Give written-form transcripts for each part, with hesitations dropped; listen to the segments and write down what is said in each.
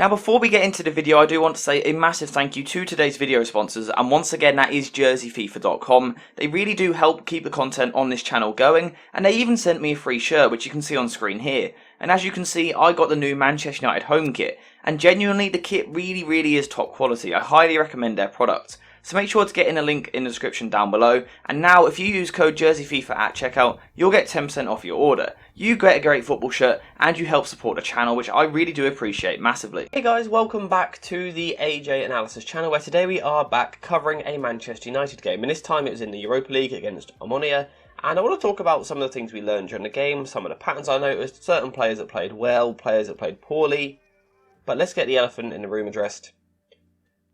Now before we get into the video, I do want to say a massive thank you to today's video sponsors, and once again that is jerseyfifa.com. They really do help keep the content on this channel going, and they even sent me a free shirt which you can see on screen here. And as you can see, I got the new Manchester United home kit, and genuinely the kit really is top quality. I highly recommend their product. So make sure to get in a link in the description down below, and now if you use code JerseyFifa at checkout, you'll get 10% off your order. You get a great football shirt, and you help support the channel, which I really do appreciate massively. Hey guys, welcome back to the AJ Analysis channel, where today we are back covering a Manchester United game, and this time it was in the Europa League against Omonia, and I want to talk about some of the things we learned during the game, some of the patterns I noticed, certain players that played well, players that played poorly, but let's get the elephant in the room addressed.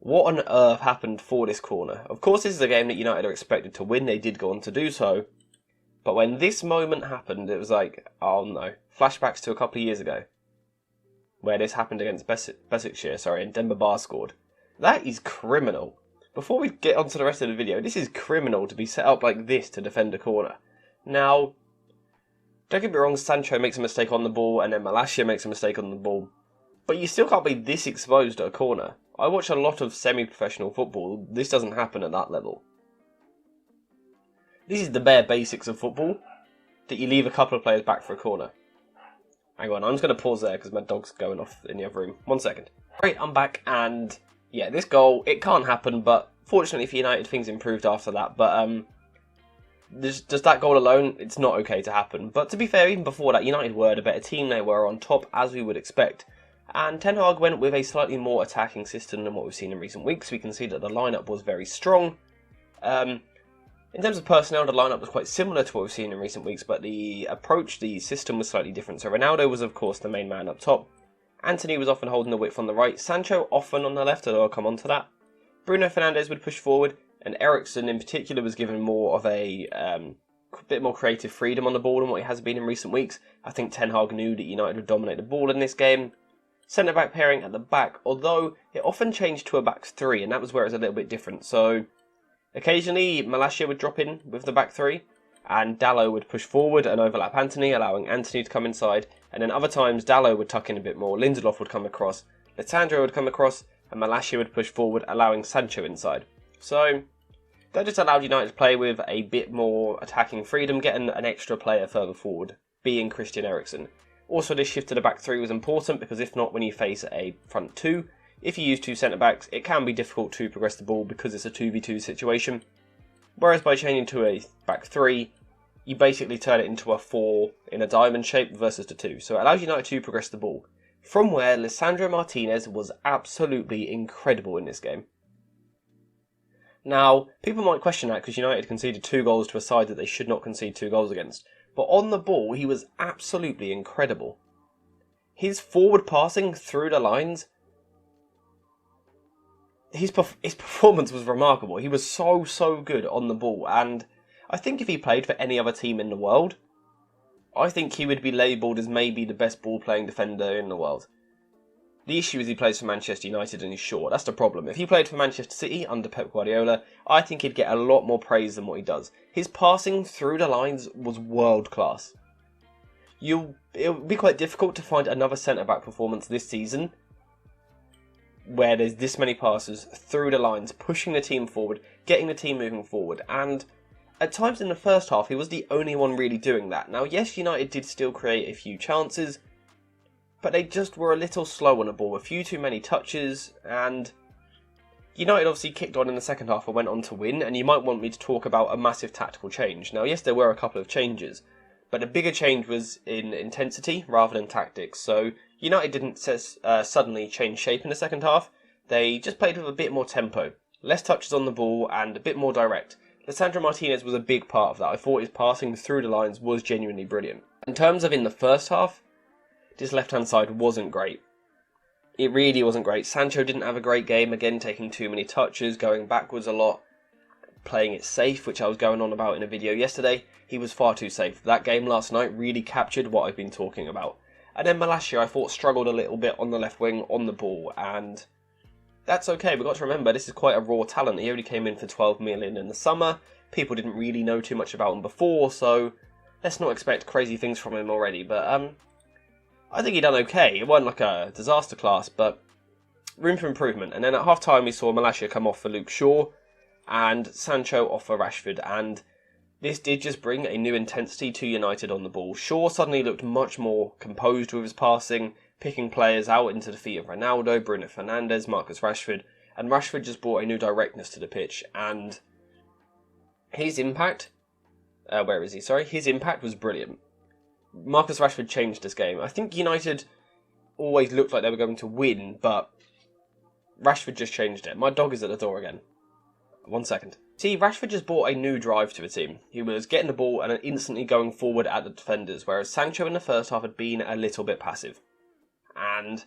What on earth happened for this corner? Of course this is a game that United are expected to win, they did go on to do so, but when this moment happened it was like, oh no, flashbacks to a couple of years ago, where this happened against Besiktas, and Demba Ba scored. That is criminal. Before we get on to the rest of the video, this is criminal to be set up like this to defend a corner. Now, don't get me wrong, Sancho makes a mistake on the ball and then Malacia makes a mistake on the ball, but you still can't be this exposed at a corner. I watch a lot of semi-professional football. This doesn't happen at that level. This is the bare basics of football, that you leave a couple of players back for a corner. Hang on, I'm just going to pause there because my dog's going off in the other room. 1 second. Right, I'm back, and yeah, this goal, it can't happen, but fortunately for United, things improved after that. But just that goal alone, it's not okay to happen. But to be fair, even before that, United were the better team. They were on top, as we would expect. And Ten Hag went with a slightly more attacking system than what we've seen in recent weeks. We can see that the lineup was very strong. In terms of personnel, the lineup was quite similar to what we've seen in recent weeks, but the approach, the system was slightly different. So Ronaldo was, of course, the main man up top. Anthony was often holding the width on the right. Sancho often on the left, although I'll come on to that. Bruno Fernandes would push forward, and Eriksen in particular was given more of a bit more creative freedom on the ball than what he has been in recent weeks. I think Ten Hag knew that United would dominate the ball in this game. Centre-back pairing at the back, although it often changed to a back three, and that was where it was a little bit different. So occasionally Malacia would drop in with the back three, and Dalot would push forward and overlap Anthony, allowing Anthony to come inside, and then other times Dalot would tuck in a bit more, Lindelof would come across, Lisandro would come across, and Malacia would push forward, allowing Sancho inside. So that just allowed United to play with a bit more attacking freedom, getting an extra player further forward, being Christian Eriksen. Also, this shift to the back three was important because if not, when you face a front two, if you use two centre-backs, it can be difficult to progress the ball because it's a 2v2 situation. Whereas by changing to a back three, you basically turn it into a 4 in a diamond shape versus the 2. So it allows United to progress the ball. From where Lisandro Martinez was absolutely incredible in this game. Now, people might question that because United conceded 2 goals to a side that they should not concede 2 goals against. But on the ball, he was absolutely incredible. His forward passing through the lines, his performance was remarkable. He was so good on the ball. And I think if he played for any other team in the world, I think he would be labelled as maybe the best ball-playing defender in the world. The issue is he plays for Manchester United and he's short. That's the problem. If he played for Manchester City under Pep Guardiola, I think he'd get a lot more praise than what he does. His passing through the lines was world class. It would be quite difficult to find another centre-back performance this season where there's this many passes through the lines, pushing the team forward, getting the team moving forward. And at times in the first half, he was the only one really doing that. Now, yes, United did still create a few chances, but they just were a little slow on the ball, a few too many touches, and United obviously kicked on in the second half and went on to win, and you might want me to talk about a massive tactical change. Now, yes, there were a couple of changes, but the bigger change was in intensity rather than tactics. So United didn't suddenly change shape in the second half. They just played with a bit more tempo, less touches on the ball, and a bit more direct. Lisandro Martinez was a big part of that. I thought his passing through the lines was genuinely brilliant. In terms of in the first half, this left-hand side wasn't great. It really wasn't great. Sancho didn't have a great game, again taking too many touches, going backwards a lot, playing it safe, which I was going on about in a video yesterday. He was far too safe. That game last night really captured what I've been talking about. And then Malacia, I thought, struggled a little bit on the left wing, on the ball, and that's okay. We've got to remember, this is quite a raw talent. He only came in for 12 million in the summer. People didn't really know too much about him before, so let's not expect crazy things from him already. But I think he done okay. It wasn't like a disaster class, but room for improvement. And then at half time we saw Malacia come off for Luke Shaw and Sancho off for Rashford, and this did just bring a new intensity to United on the ball. Shaw suddenly looked much more composed with his passing, picking players out into the feet of Ronaldo, Bruno Fernandes, Marcus Rashford, and Rashford just brought a new directness to the pitch, and his impact, His impact was brilliant. Marcus Rashford changed this game. I think United always looked like they were going to win, but Rashford just changed it. My dog is at the door again. 1 second. See, Rashford just brought a new drive to the team. He was getting the ball and instantly going forward at the defenders, whereas Sancho in the first half had been a little bit passive. And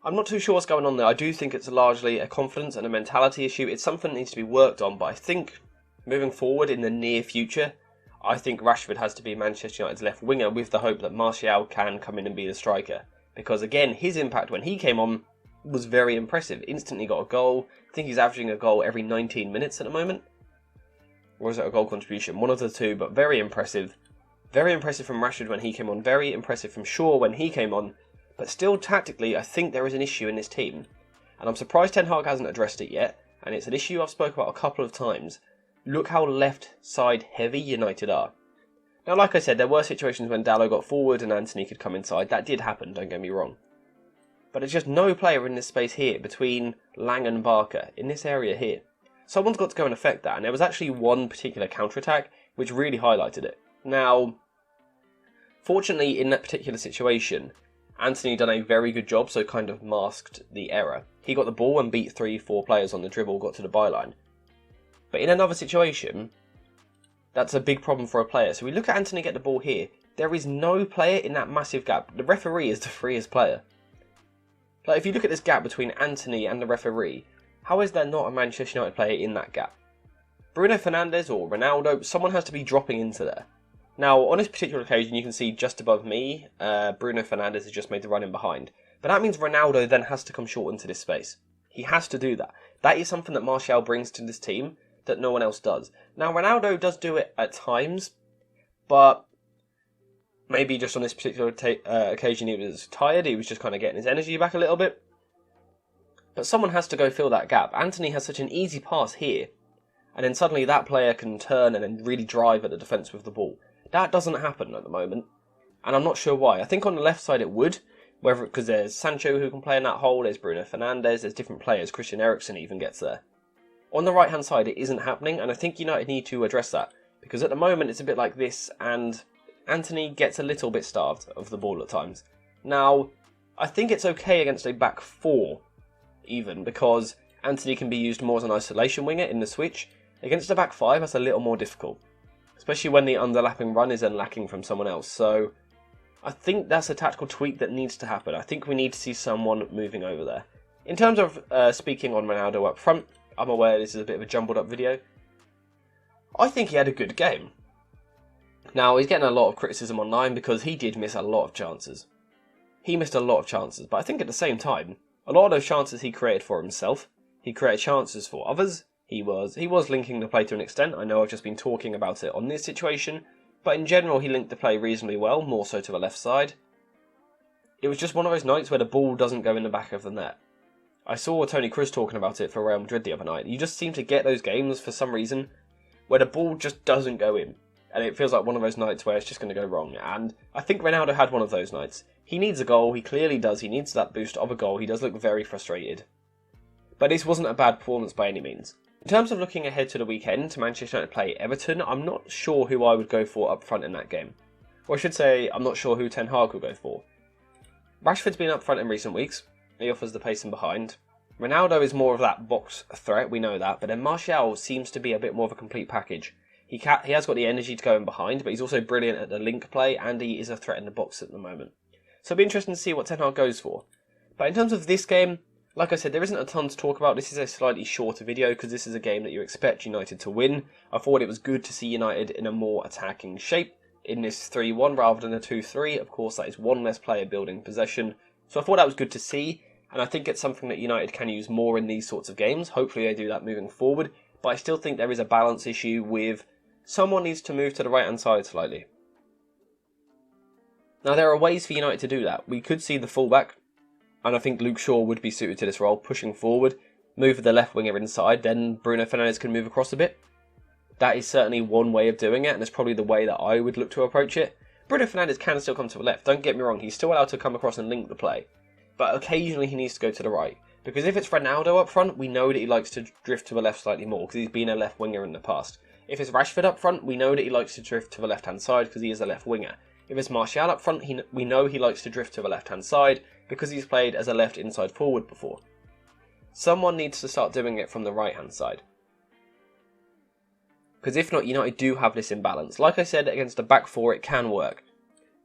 I'm not too sure what's going on there. I do think it's largely a confidence and a mentality issue. It's something that needs to be worked on, but I think moving forward in the near future, I think Rashford has to be Manchester United's left winger with the hope that Martial can come in and be the striker. Because again, his impact when he came on was very impressive. Instantly got a goal. I think he's averaging a goal every 19 minutes at the moment. Or is it a goal contribution? One of the two, but very impressive. Very impressive from Rashford when he came on. Very impressive from Shaw when he came on. But still, tactically, I think there is an issue in this team. And I'm surprised Ten Hag hasn't addressed it yet. And it's an issue I've spoken about a couple of times. Look how left side heavy United are. Now, like I said, there were situations when Dalot got forward and Antony could come inside. That did happen, don't get me wrong. But there's just no player in this space here between Lang and Barker, in this area here. Someone's got to go and affect that, and there was actually one particular counter-attack which really highlighted it. Now, fortunately, in that particular situation, Antony done a very good job, so kind of masked the error. He got the ball and beat 3-4 players on the dribble, got to the byline. But in another situation, that's a big problem for a player. So we look at Antony get the ball here. There is no player in that massive gap. The referee is the freest player. Like, if you look at this gap between Antony and the referee, how is there not a Manchester United player in that gap? Bruno Fernandes or Ronaldo, someone has to be dropping into there. Now, on this particular occasion, you can see just above me, Bruno Fernandes has just made the run in behind. But that means Ronaldo then has to come short into this space. He has to do that. That is something that Martial brings to this team that no one else does. Now, Ronaldo does do it at times, but maybe just on this particular occasion he was tired, he was just kind of getting his energy back a little bit. But someone has to go fill that gap. Antony has such an easy pass here, and then suddenly that player can turn and then really drive at the defence with the ball. That doesn't happen at the moment, and I'm not sure why. I think on the left side it would, whether because there's Sancho who can play in that hole, there's Bruno Fernandes, there's different players, Christian Eriksen even gets there. On the right hand side it isn't happening, and I think United need to address that, because at the moment it's a bit like this, and Antony gets a little bit starved of the ball at times. Now, I think it's okay against a back four, even, because Antony can be used more as an isolation winger in the switch. Against a back five, that's a little more difficult, especially when the underlapping run is then lacking from someone else. So, I think that's a tactical tweak that needs to happen. I think we need to see someone moving over there. In terms of speaking on Ronaldo up front, I'm aware this is a bit of a jumbled up video. I think he had a good game. Now, he's getting a lot of criticism online because he did miss a lot of chances. He missed a lot of chances, but I think at the same time, a lot of those chances he created for himself. He created chances for others. He was linking the play to an extent. I know I've just been talking about it on this situation, but in general he linked the play reasonably well, more so to the left side. It was just one of those nights where the ball doesn't go in the back of the net. I saw Tony Kroos talking about it for Real Madrid the other night. You just seem to get those games for some reason where the ball just doesn't go in. And it feels like one of those nights where it's just going to go wrong. And I think Ronaldo had one of those nights. He needs a goal, he clearly does. He needs that boost of a goal. He does look very frustrated. But this wasn't a bad performance by any means. In terms of looking ahead to the weekend to Manchester United play Everton, I'm not sure who I would go for up front in that game. Or I should say, I'm not sure who Ten Hag will go for. Rashford's been up front in recent weeks. He offers the pace and behind. Ronaldo is more of that box threat, we know that. But then Martial seems to be a bit more of a complete package. He has got the energy to go in behind, but he's also brilliant at the link play, and he is a threat in the box at the moment. So it'll be interesting to see what Ten Hag goes for. But in terms of this game, like I said, there isn't a ton to talk about. This is a slightly shorter video because this is a game that you expect United to win. I thought it was good to see United in a more attacking shape in this 3-1 rather than a 2-3. Of course, that is one less player building possession. So I thought that was good to see, and I think it's something that United can use more in these sorts of games. Hopefully they do that moving forward. But I still think there is a balance issue with someone needs to move to the right-hand side slightly. Now, there are ways for United to do that. We could see the fullback and I think Luke Shaw would be suited to this role, pushing forward, move the left winger inside, then Bruno Fernandes can move across a bit. That is certainly one way of doing it, and it's probably the way that I would look to approach it. Bruno Fernandes can still come to the left, don't get me wrong, he's still allowed to come across and link the play. But occasionally he needs to go to the right. Because if it's Ronaldo up front, we know that he likes to drift to the left slightly more, because he's been a left winger in the past. If it's Rashford up front, we know that he likes to drift to the left-hand side, because he is a left winger. If it's Martial up front, we know he likes to drift to the left-hand side, because he's played as a left inside forward before. Someone needs to start doing it from the right-hand side. Because if not, United do have this imbalance. Like I said, against a back four, it can work.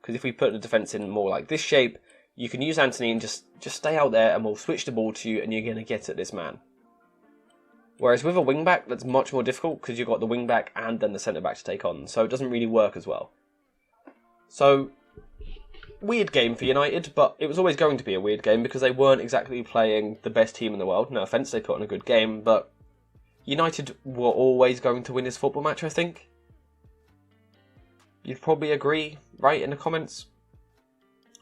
Because if we put the defence in more like this shape, you can use Antony and just stay out there and we'll switch the ball to you and you're going to get at this man. Whereas with a wing-back, that's much more difficult because you've got the wing-back and then the centre-back to take on. So it doesn't really work as well. So, weird game for United, but it was always going to be a weird game because they weren't exactly playing the best team in the world. No offence, they put on a good game, but United were always going to win this football match, I think. You'd probably agree, right, in the comments?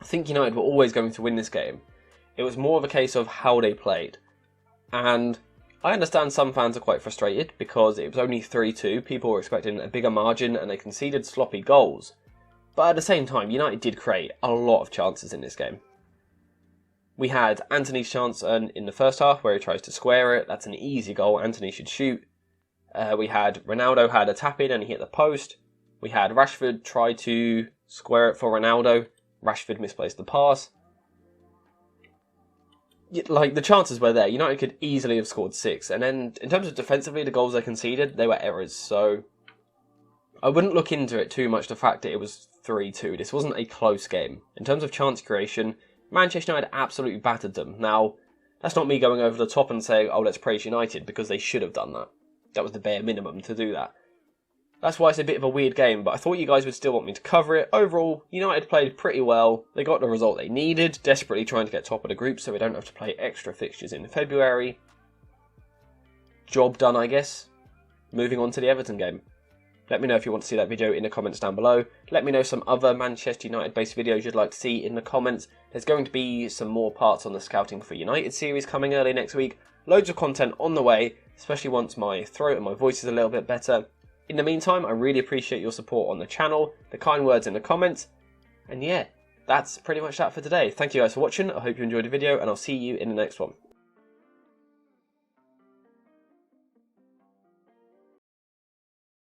I think United were always going to win this game. It was more of a case of how they played. And I understand some fans are quite frustrated because it was only 3-2, people were expecting a bigger margin and they conceded sloppy goals. But at the same time, United did create a lot of chances in this game. We had Antony's chance in the first half where he tries to square it. That's an easy goal, Antony should shoot. We had Ronaldo had a tap in and he hit the post. We had Rashford try to square it for Ronaldo. Rashford misplaced the pass. Like, the chances were there. United could easily have scored 6. And then, in terms of defensively, the goals they conceded, they were errors. So, I wouldn't look into it too much, the fact that it was 3-2. This wasn't a close game. In terms of chance creation, Manchester United absolutely battered them. Now, that's not me going over the top and saying, oh, let's praise United, because they should have done that. That was the bare minimum to do that. That's why it's a bit of a weird game, but I thought you guys would still want me to cover it. Overall, United played pretty well. They got the result they needed, desperately trying to get top of the group so we don't have to play extra fixtures in February. Job done, I guess. Moving on to the Everton game. Let me know if you want to see that video in the comments down below. Let me know some other Manchester United-based videos you'd like to see in the comments. There's going to be some more parts on the Scouting for United series coming early next week. Loads of content on the way, especially once my throat and my voice is a little bit better. In the meantime, I really appreciate your support on the channel, the kind words in the comments, and yeah, that's pretty much that for today. Thank you guys for watching, I hope you enjoyed the video, and I'll see you in the next one.